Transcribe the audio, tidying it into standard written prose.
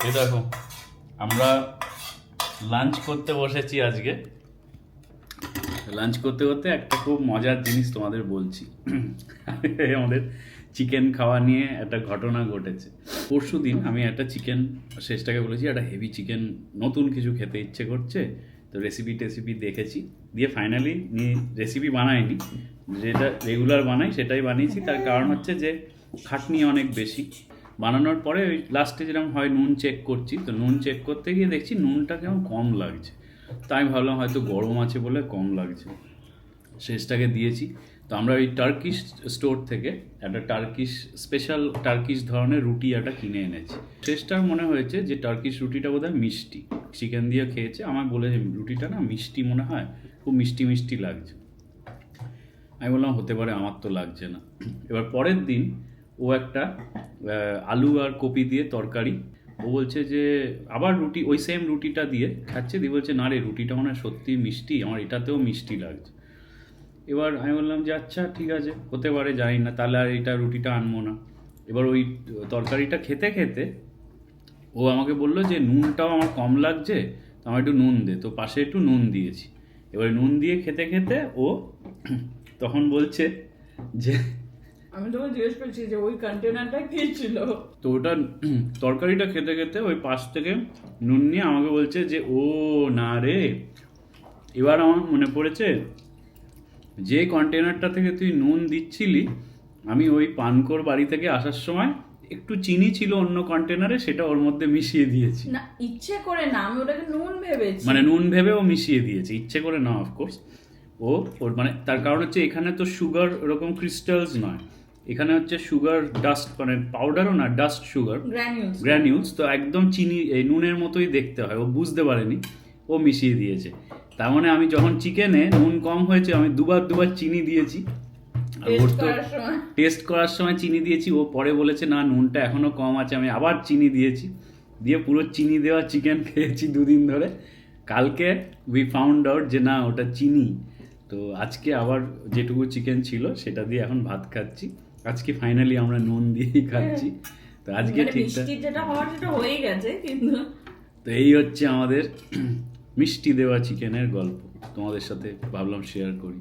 এই দেখো আমরা লাঞ্চ করতে বসেছি আজকে। লাঞ্চ করতে করতে একটা খুব মজার জিনিস তোমাদের বলছি। আমাদের চিকেন খাওয়া নিয়ে একটা ঘটনা ঘটেছে। পরশু দিন আমি একটা চিকেন শেষটাকে বলেছি একটা হেভি চিকেন নতুন কিছু খেতে ইচ্ছে করছে, তো রেসিপি দেখেছি, দিয়ে ফাইনালি রেসিপি বানাইনি, যেটা রেগুলার বানাই সেটাই বানিয়েছি। তার কারণ হচ্ছে যে খাটনি অনেক বেশি। বানানোর পরে ওই লাস্টে যেরকম হয় নুন চেক করছি, তো নুন চেক করতে গিয়ে দেখছি নুনটা কেমন কম লাগছে। তাই আমি ভাবলাম হয়তো গরম আছে বলে কম লাগছে, শেষটাকে দিয়েছি। তো আমরা ওই টার্কিশ স্টোর থেকে একটা স্পেশাল টার্কিশ ধরনের রুটি একটা কিনে এনেছি। শেষটার মনে হয়েছে যে টার্কিশ রুটিটা বোধহয় মিষ্টি, চিকেন দিয়ে খেয়েছে, আমার বলে যে রুটিটা না মিষ্টি মনে হয়, খুব মিষ্টি মিষ্টি লাগছে। আমি বললাম হতে পারে, আমার তো লাগছে না। এবার পরের দিন ও একটা আলু আর কপি দিয়ে তরকারি, ও বলছে যে আবার রুটি, ওই সেম রুটিটা দিয়ে খাচ্ছে, দিয়ে বলছে না রে রুটিটা মনে হয় সত্যি মিষ্টি, আমার এটাতেও মিষ্টি লাগছে। এবার আমি বললাম যে আচ্ছা ঠিক আছে, হতে পারে, জানি না, তাহলে আর এটা রুটিটা আনবো না। এবার ওই তরকারিটা খেতে খেতে ও আমাকে বললো যে নুনটাও আমার কম লাগছে, তো আমার একটু নুন দে, তো পাশে একটু নুন দিয়েছি। এবার নুন দিয়ে খেতে খেতে ও তখন বলছে যে আমি তোকে জিজ্ঞেস করছি যে ওই কন্টেনারটা কি ছিল। তো ওটা তরকারিটা খেতে খেতে ওই পাশ থেকে নুন নিয়ে আমাকে বলছে যে ও না রে, এবার আমার মনে পড়েছে যে কন্টেনারটা থেকে তুই নুন দিচ্ছিলি, আমি ওই পানকোর বাড়ি থেকে আসার সময় একটু চিনি ছিল অন্য কন্টেনারে, সেটা ওর মধ্যে মিশিয়ে দিয়েছি। না ইচ্ছে করে না, আমি ওটাকে নুন ভেবেছি। মানে নুন ভেবে ও মিশিয়ে দিয়েছে, ইচ্ছে করে না অফকোর্স। ওর মানে তার কারণ হচ্ছে এখানে তো সুগার ওরকম ক্রিস্টালস নয়, এখানে হচ্ছে সুগার ডাস্ট, মানে পাউডারও না, ডাস্ট সুগার গ্র্যানিউলস, তো একদম চিনি এই নুনের মতোই দেখতে হয়। ও বুঝতে পারেনি, ও মিশিয়ে দিয়েছে। তার মানে আমি যখন চিকেনে নুন কম হয়েছে আমি দুবার চিনি দিয়েছি, আর ওর তো টেস্ট করার সময় চিনি দিয়েছি। ও পরে বলেছে না নুনটা এখনো কম আছে, আমি আবার চিনি দিয়েছি, দিয়ে পুরো চিনি দেওয়া চিকেন খেয়েছি দুদিন ধরে। কালকে উই ফাউন্ড আউট যে না ওটা চিনি। তো আজকে আবার যেটুকু চিকেন ছিল সেটা দিয়ে এখন ভাত খাচ্ছি। আজকে ফাইনালি আমরা নুন দিয়েই খাচ্ছি। তো আজকে ঠিকঠাক যেটা হওয়ার সেটা হয়ে গেছে, কিন্তু তো এই হচ্ছে আমাদের মিষ্টি দেওয়া চিকেনের গল্প, তোমাদের সাথে ভাবলাম শেয়ার করি।